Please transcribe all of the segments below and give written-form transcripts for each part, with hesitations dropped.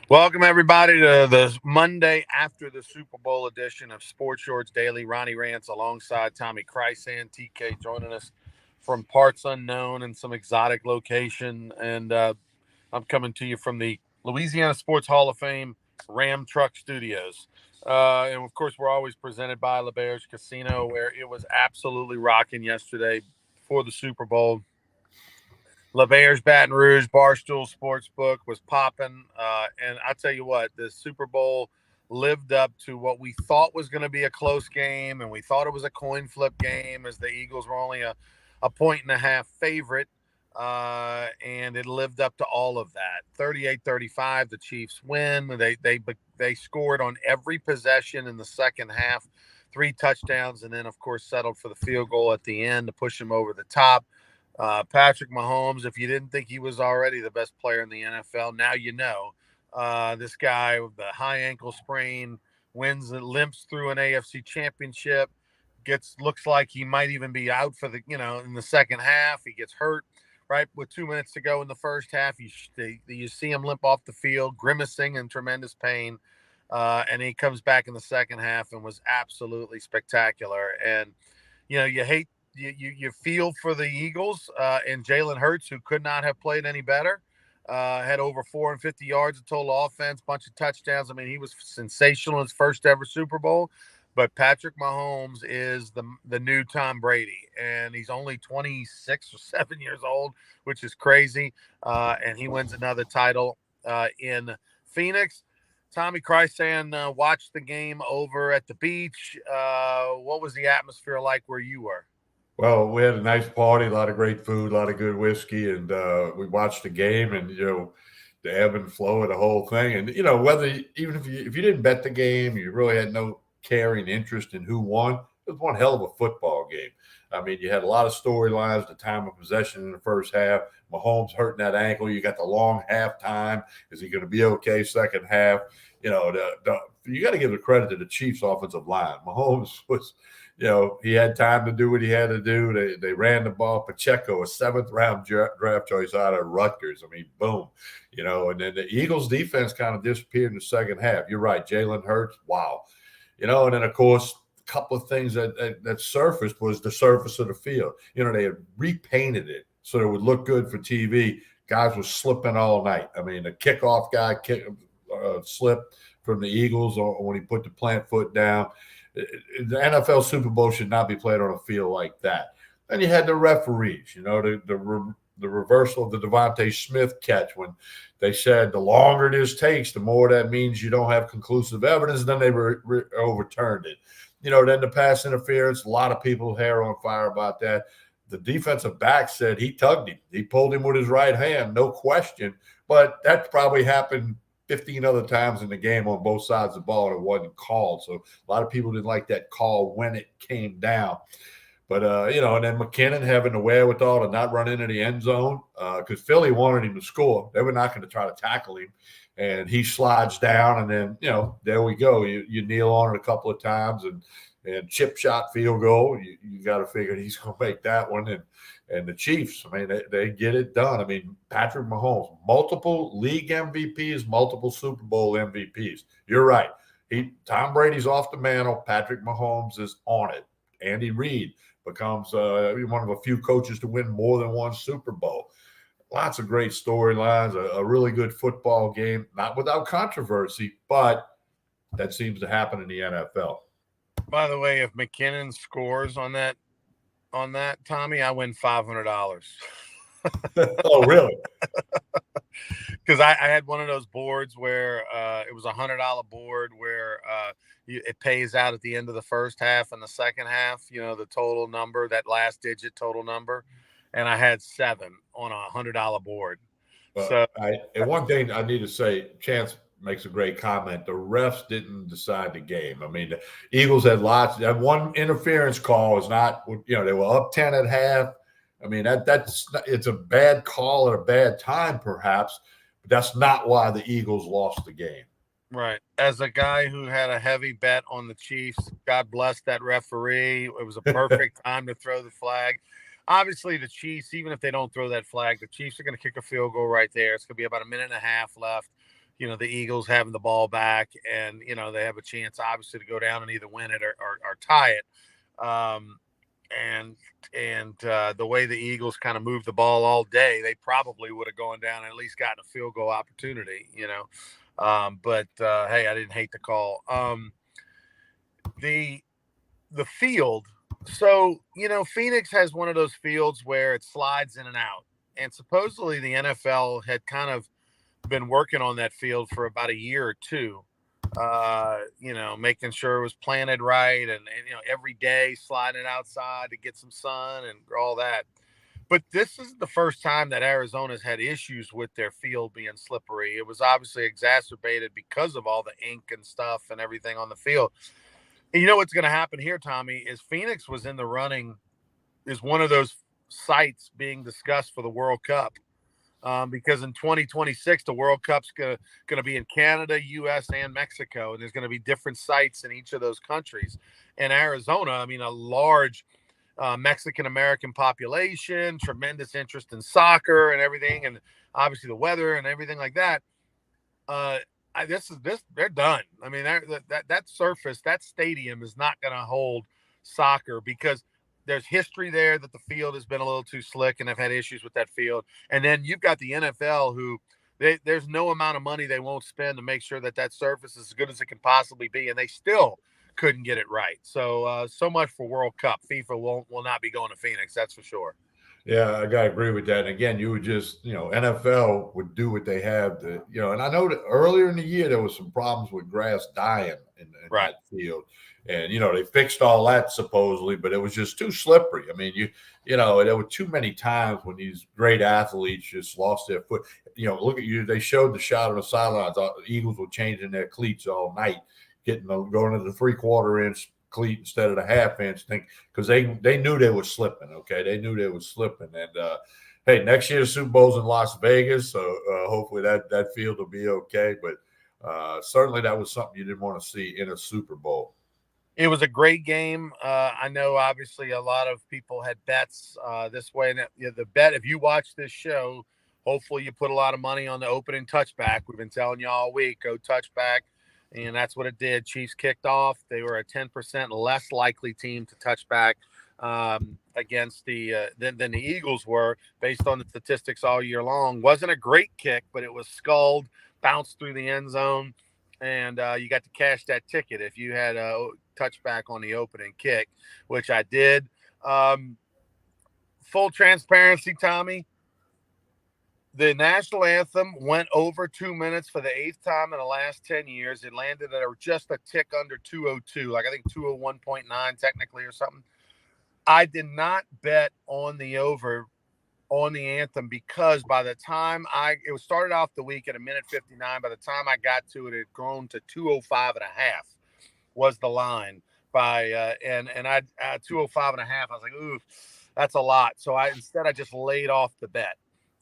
Welcome, everybody, to the Monday after the Super Bowl edition of Sports Shorts Daily. Ronnie Rants alongside Tommy Krysan, TK joining us from parts unknown and some exotic location. And I'm coming to you from the Louisiana Sports Hall of Fame Ram Truck Studios. And of course, we're always presented by LeBear's Casino, where it was absolutely rocking yesterday for the Super Bowl. LeBear's Baton Rouge Barstool Sportsbook was popping. And I tell you what, the Super Bowl lived up to what we thought was going to be a close game, and we thought it was a coin flip game as the Eagles were only a point and a half favorite. And it lived up to all of that. 38-35, the Chiefs win. They scored on every possession in the second half, 3 touchdowns, and then, of course, settled for the field goal at the end to push them over the top. Patrick Mahomes, if you didn't think he was already the best player in the NFL, now you know. This guy with the high ankle sprain wins and limps through an AFC championship. Looks like he might even be out for in the second half. He gets hurt right with 2 minutes to go in the first half. You see him limp off the field, grimacing in tremendous pain. And he comes back in the second half and was absolutely spectacular. And, you hate, you feel for the Eagles and Jalen Hurts, who could not have played any better. Had over 450 yards of total offense, bunch of touchdowns. I mean, he was sensational in his first ever Super Bowl. But Patrick Mahomes is the new Tom Brady, and he's only 26 or 7 years old, which is crazy. And he wins another title in Phoenix. Tommy Krysan watched the game over at the beach. What was the atmosphere like where you were? Well, we had a nice party, a lot of great food, a lot of good whiskey, and we watched the game, and the ebb and flow of the whole thing. And whether even if you didn't bet the game, you really had no caring interest in who won. It was one hell of a football game. I mean, you had a lot of storylines. The time of possession in the first half, Mahomes hurting that ankle. You got the long halftime. Is he going to be okay second half? You got to give the credit to the Chiefs' offensive line. Mahomes was he had time to do what he had to do. They ran the ball. Pacheco, a seventh-round draft choice out of Rutgers. I mean, boom. And then the Eagles' defense kind of disappeared in the second half. You're right. Jalen Hurts, wow. And then, of course, a couple of things that surfaced was the surface of the field. They had repainted it so it would look good for TV. Guys were slipping all night. I mean, the kickoff guy slipped from the Eagles when he put the plant foot down. The NFL Super Bowl should not be played on a field like that. Then you had the referees, the reversal of the Devontae Smith catch when they said the longer this takes, the more that means you don't have conclusive evidence. Then they overturned it. Then the pass interference, a lot of people hair on fire about that. The defensive back said he tugged him. He pulled him with his right hand, no question. But that probably happened 15 other times in the game on both sides of the ball, and it wasn't called. So a lot of people didn't like that call when it came down. But, and then McKinnon having the wherewithal to not run into the end zone because Philly wanted him to score. They were not going to try to tackle him. And he slides down, and then, there we go. You kneel on it a couple of times, and chip shot field goal. You got to figure he's going to make that one. And the Chiefs, I mean, they get it done. I mean, Patrick Mahomes, multiple league MVPs, multiple Super Bowl MVPs. You're right. Tom Brady's off the mantle. Patrick Mahomes is on it. Andy Reid becomes one of a few coaches to win more than one Super Bowl. Lots of great storylines, a really good football game, not without controversy, but that seems to happen in the NFL. By the way, if McKinnon scores on that, Tommy, I win $500. Oh, really? Because I had one of those boards where it was $100 board where it pays out at the end of the first half and the second half, the total number, that last digit total number. And I had 7 on a $100 board. And one thing I need to say, Chance makes a great comment. The refs didn't decide the game. I mean, the Eagles had lots. That one interference call is not, they were up 10 at half. I mean, it's a bad call at a bad time, perhaps, but that's not why the Eagles lost the game. Right. As a guy who had a heavy bet on the Chiefs, God bless that referee. It was a perfect time to throw the flag. obviously the Chiefs, even if they don't throw that flag, the Chiefs are going to kick a field goal right there. It's going to be about a minute and a half left. The Eagles having the ball back, and they have a chance obviously to go down and either win it or tie it. And the way the Eagles kind of moved the ball all day, they probably would have gone down and at least gotten a field goal opportunity. But hey, I didn't hate the call. The field. So, Phoenix has one of those fields where it slides in and out. And supposedly the NFL had kind of been working on that field for about a year or two, making sure it was planted right and every day sliding outside to get some sun and all that. But this is the first time that Arizona's had issues with their field being slippery. It was obviously exacerbated because of all the ink and stuff and everything on the field. And you know what's going to happen here, Tommy, is Phoenix was in the running, is one of those sites being discussed for the World Cup. Because in 2026, the World Cup's going to be in Canada, U.S., and Mexico, and there's going to be different sites in each of those countries. And Arizona, I mean, a large Mexican-American population, tremendous interest in soccer and everything, and obviously the weather and everything like that. They're done. I mean, that surface, that stadium is not going to hold soccer because there's history there that the field has been a little too slick and have had issues with that field. And then you've got the NFL who there's no amount of money they won't spend to make sure that surface is as good as it can possibly be. And they still couldn't get it right. So much for World Cup. FIFA will not be going to Phoenix. That's for sure. Yeah, I gotta agree with that. And again, you would just, NFL would do what they have to, and I know that earlier in the year there was some problems with grass dying in right. that field. And they fixed all that supposedly, but it was just too slippery. I mean, there were too many times when these great athletes just lost their foot. Look at you. They showed the shot on the sidelines. The Eagles were changing their cleats all night, going to the 3/4 inch cleat instead of the 1/2 inch thing because they knew they were slipping. Okay, they knew they were slipping. And hey, next year the Super Bowl's in Las Vegas, so hopefully that field will be okay. But certainly that was something you didn't want to see in a Super Bowl. It was a great game. I know obviously a lot of people had bets this way. And the bet, if you watch this show, hopefully you put a lot of money on the opening touchback. We've been telling you all week, go touchback. And that's what it did. Chiefs kicked off. They were a 10% less likely team to touch back against than the Eagles were based on the statistics all year long. Wasn't a great kick, but it was sculled, bounced through the end zone. And you got to cash that ticket if you had a touchback on the opening kick, which I did. Full transparency, Tommy, the national anthem went over 2 minutes for the 8th time in the last 10 years. It landed at just a tick under 202, like I think 201.9 technically or something. I did not bet on the over on the anthem because by the time it was started off the week at a minute 59. By the time I got to it, it had grown to 205 and a half was the line and I 205 and a half. I was like, ooh, that's a lot. So I just laid off the bet.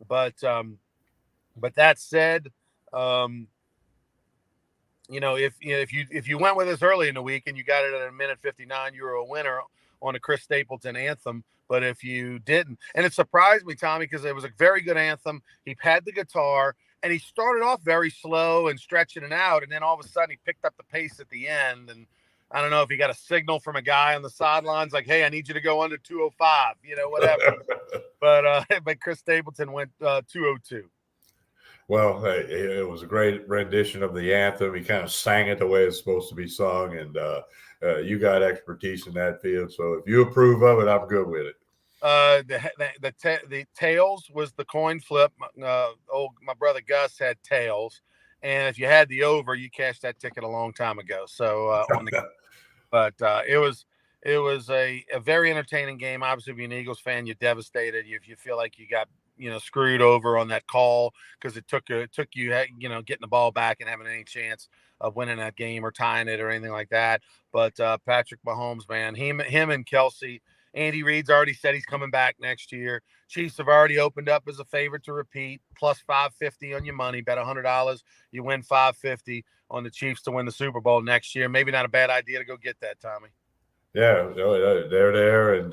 But that said, if you went with us early in the week and you got it at a minute 59, you were a winner on a Chris Stapleton anthem. But if you didn't, and it surprised me, Tommy, because it was a very good anthem. He had the guitar and he started off very slow and stretching it out. And then all of a sudden he picked up the pace at the end. And I don't know if he got a signal from a guy on the sidelines like, hey, I need you to go under 205, whatever. But Chris Stapleton went 202. Well, hey, it was a great rendition of the anthem. He kind of sang it the way it's supposed to be sung, and you got expertise in that field. So if you approve of it, I'm good with it. The tails was the coin flip. My brother Gus had tails, and if you had the over, you cashed that ticket a long time ago. So it was a very entertaining game. Obviously, if you're an Eagles fan, you're devastated. If you feel like you got screwed over on that call because it took you getting the ball back and having any chance of winning that game or tying it or anything like that. But Patrick Mahomes, man, him and Kelsey. Andy Reid's already said he's coming back next year. Chiefs have already opened up as a favorite to repeat, plus 550 on your money. Bet $100, you win 550 on the Chiefs to win the Super Bowl next year. Maybe not a bad idea to go get that, Tommy. Yeah, they're there, and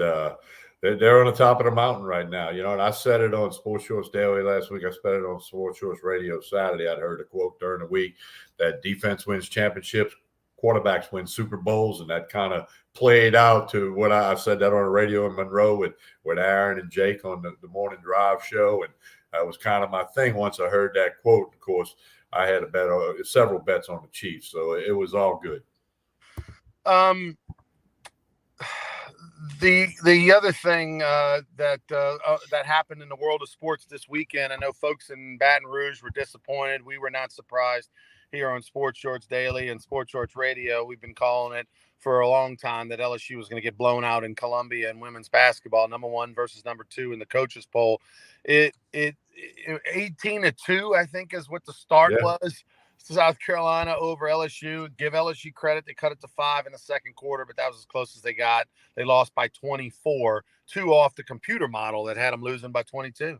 They're on the top of the mountain right now, and I said it on Sports Shorts Daily last week. I said it on Sports Shorts Radio Saturday. I'd heard a quote during the week that defense wins championships, quarterbacks win Super Bowls, and that kind of played out to what I said that on the radio in Monroe with Aaron and Jake on the morning drive show, and that was kind of my thing. Once I heard that quote, of course, I had several bets on the Chiefs, so it was all good. The other thing that happened in the world of sports this weekend, I know folks in Baton Rouge were disappointed. We were not surprised here on Sports Shorts Daily and Sports Shorts Radio. We've been calling it for a long time that LSU was going to get blown out in Columbia in women's basketball, number 1 versus number 2 in the coaches poll. It 18-2, I think, is what the start was. South Carolina over LSU. Give LSU credit. They cut it to 5 in the second quarter, but that was as close as they got. They lost by 24, 2 off the computer model that had them losing by 22.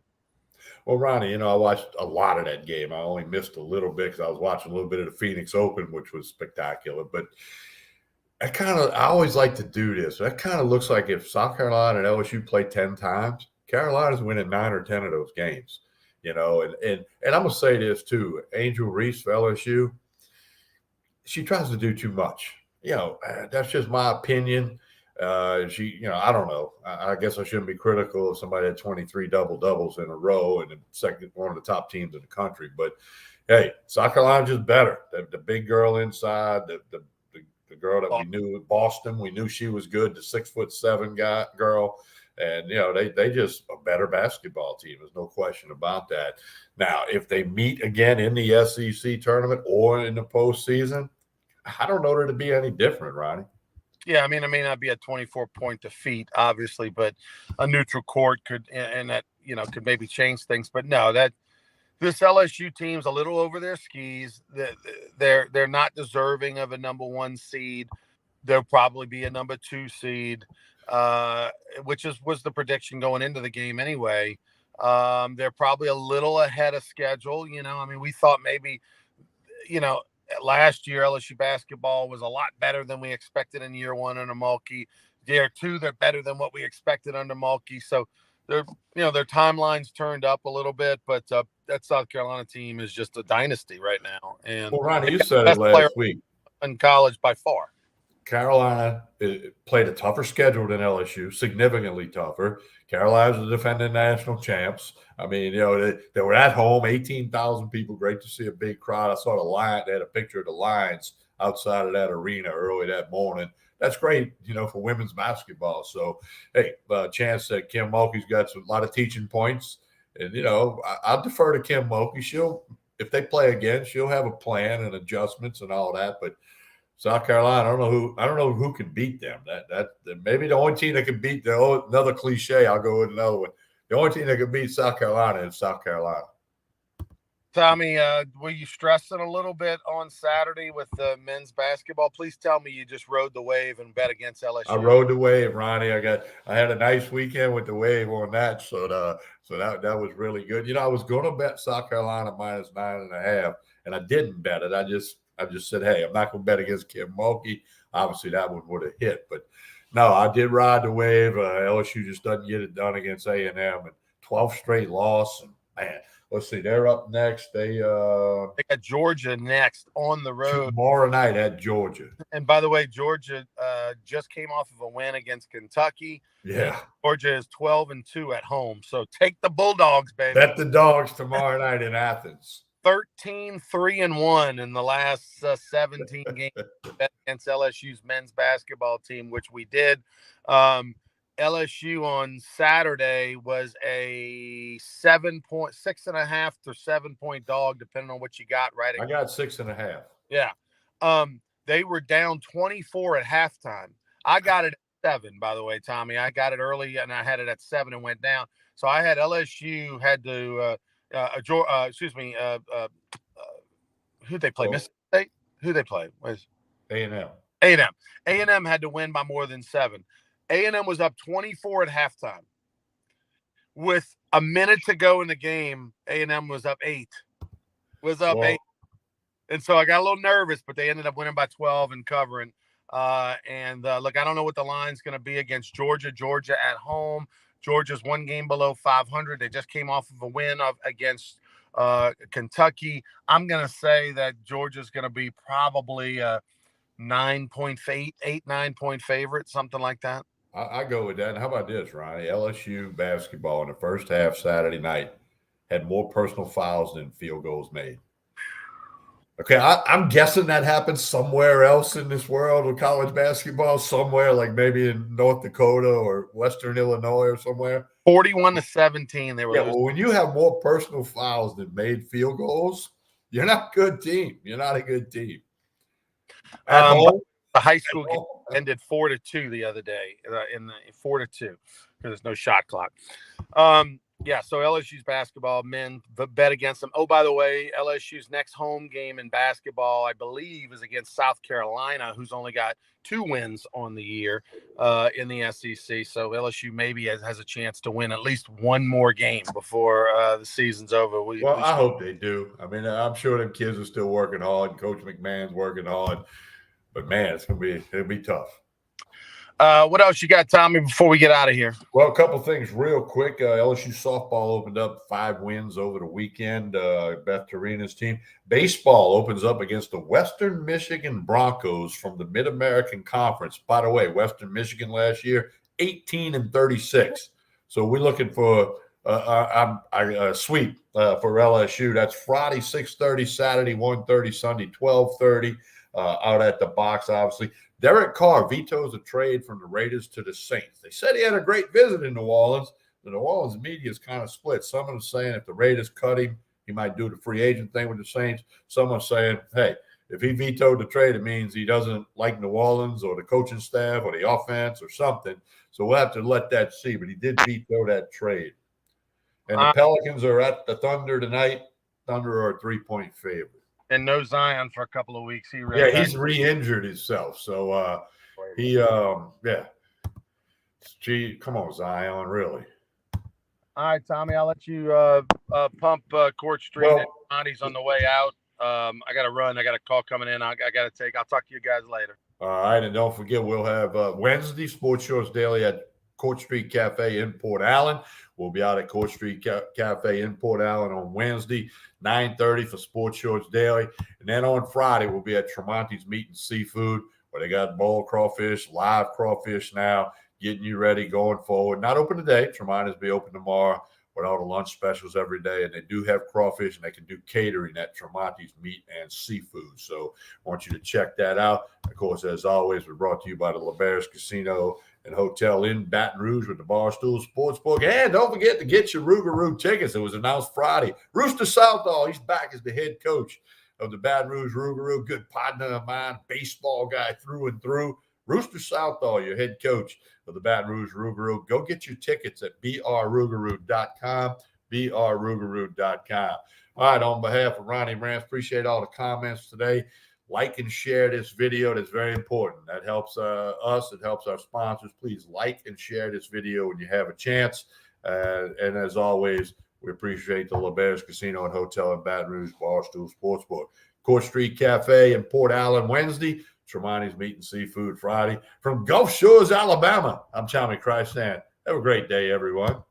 Well, Ronnie, I watched a lot of that game. I only missed a little bit because I was watching a little bit of the Phoenix Open, which was spectacular. But I always like to do this. That kind of looks like if South Carolina and LSU play 10 times, Carolina's winning 9 or 10 of those games. And I'm gonna say this too. Angel Reese for LSU, she tries to do too much. That's just my opinion. I don't know. I guess I shouldn't be critical if somebody had 23 double-doubles in a row and one of the top teams in the country. But hey, South Carolina's just better. The big girl inside, the girl that we knew, Boston, we knew she was good. The 6'7" girl. And, they just a better basketball team. There's no question about that. Now, if they meet again in the SEC tournament or in the postseason, I don't know that it'd be any different, Ronnie. Yeah, I mean, it may not be a 24-point defeat, obviously, but a neutral court could maybe change things. But no, that this LSU team's a little over their skis. They're not deserving of a number 1 seed. They'll probably be a number 2 seed. Which was the prediction going into the game anyway. They're probably a little ahead of schedule. We thought maybe, last year LSU basketball was a lot better than we expected in year 1 under Mulkey. Year 2, they're better than what we expected under Mulkey. So their timelines turned up a little bit, but that South Carolina team is just a dynasty right now. And well, Ronnie, you said it last week in college by far. Carolina played a tougher schedule than LSU, significantly tougher. Carolina's the defending national champs. I mean, they were at home, 18,000 people. Great to see a big crowd. I saw the line. They had a picture of the Lions outside of that arena early that morning. That's great, for women's basketball. So, hey, chance that Kim Mulkey's got a lot of teaching points. And, I'll defer to Kim Mulkey. If they play again, she'll have a plan and adjustments and all that. But South Carolina, I don't know who can beat them. That maybe the only team that can beat another cliche. I'll go with another one. The only team that can beat South Carolina is South Carolina. Tommy, were you stressing a little bit on Saturday with the men's basketball? Please tell me you just rode the wave and bet against LSU. I rode the wave, Ronnie. I had a nice weekend with the wave on that, so that was really good. I was going to bet South Carolina minus 9.5, and I didn't bet it. I just said, hey, I'm not going to bet against Kim Mulkey. Obviously, that one would have hit. But, no, I did ride the wave. LSU just doesn't get it done against A&M. And 12 straight loss. And, man, let's see. They're up next. They got Georgia next on the road. Tomorrow night at Georgia. And, by the way, Georgia just came off of a win against Kentucky. Yeah. Georgia is 12-2 at home. So take the Bulldogs, baby. Bet the Dogs tomorrow night in Athens. 13-3-1 in the last 17 games against LSU's men's basketball team, which we did. LSU on Saturday was a 6.5 to 7 point dog, depending on what you got. Right, I got 6.5. Yeah, they were down 24 at halftime. I got it at 7, by the way, Tommy. I got it early and I had it at 7 and went down. So I had LSU had to. Who'd they play? Mississippi State? Who'd they play? A&M. A&M had to win by more than 7. A&M was up 24 at halftime. With a minute to go in the game, A&M was up 8. Was up 8. And so I got a little nervous, but they ended up winning by 12 and covering. Look, I don't know what the line's going to be against Georgia. Georgia at home. Georgia's one game below 500. They just came off of a win against Kentucky. I'm going to say that Georgia's going to be probably a 9-point, 9-point favorite, something like that. I go with that. And how about this, Ronnie? LSU basketball in the first half Saturday night had more personal fouls than field goals made. Okay, I'm guessing that happens somewhere else in this world of college basketball, somewhere like maybe in North Dakota or Western Illinois or somewhere. 41-17. They were losing. Well, when you have more personal fouls than made field goals, you're not a good team. You're not a good team. At home, the high school game ended 4-2 the other day, in the 4-2 because there's no shot clock. So LSU's basketball men bet against them. Oh, by the way, LSU's next home game in basketball, I believe, is against South Carolina, who's only got 2 wins on the year in the SEC. So LSU maybe has a chance to win at least one more game before the season's over. I hope they do. I mean, I'm sure them kids are still working hard. Coach McMahon's working hard. But, man, it'll be tough. What else you got, Tommy, before we get out of here? Well, a couple things real quick. LSU softball opened up 5 wins over the weekend. Beth Torina's team. Baseball opens up against the Western Michigan Broncos from the Mid-American Conference. By the way, Western Michigan last year, 18-36. So we're looking for a sweep for LSU. That's Friday, 6:30, Saturday, 1:30, Sunday, 12:30. Out at the box, obviously. Derek Carr vetoes a trade from the Raiders to the Saints. They said he had a great visit in New Orleans. The New Orleans media is kind of split. Some of them saying if the Raiders cut him, he might do the free agent thing with the Saints. Some are saying, hey, if he vetoed the trade, it means he doesn't like New Orleans or the coaching staff or the offense or something. So we'll have to let that see. But he did veto that trade. And the Pelicans are at the Thunder tonight. Thunder are a 3-point favorite. And no Zion for a couple of weeks. He's re-injured himself. So Gee, come on, Zion, really. All right, Tommy, I'll let you pump Court Street. Monty's on the way out. I got to run. I got a call coming in. I got to take. I'll talk to you guys later. All right, and don't forget, we'll have Wednesday Sports Shorts Daily at Court Street Cafe in Port Allen. We'll be out at Court Street Cafe in Port Allen on Wednesday, 9:30 for Sports Shorts Daily. And then on Friday, we'll be at Tremonti's Meat and Seafood, where they got boiled crawfish, live crawfish now, getting you ready going forward. Not open today. Tremonti's be open tomorrow with all the lunch specials every day. And they do have crawfish, and they can do catering at Tremonti's Meat and Seafood. So I want you to check that out. Of course, as always, we're brought to you by the LeBaris Casino and Hotel in Baton Rouge with the Barstool Sportsbook. And don't forget to get your Rougarou tickets. It was announced Friday. Rooster Southall, he's back as the head coach of the Baton Rouge Rougarou. Good partner of mine, baseball guy through and through. Rooster Southall, your head coach of the Baton Rouge Rougarou. Go get your tickets at brrougarou.com, brrougarou.com. All right, on behalf of Ronnie Rance, appreciate all the comments today. Like and share this video. That's very important. That helps us. It helps our sponsors. Please like and share this video when you have a chance. And as always, we appreciate the LeBaris Casino and Hotel in Baton Rouge, Barstool Sportsbook. Court Street Cafe in Port Allen Wednesday. Tremonti's Meat and Seafood Friday. From Gulf Shores, Alabama, I'm Tommy Christan. Have a great day, everyone.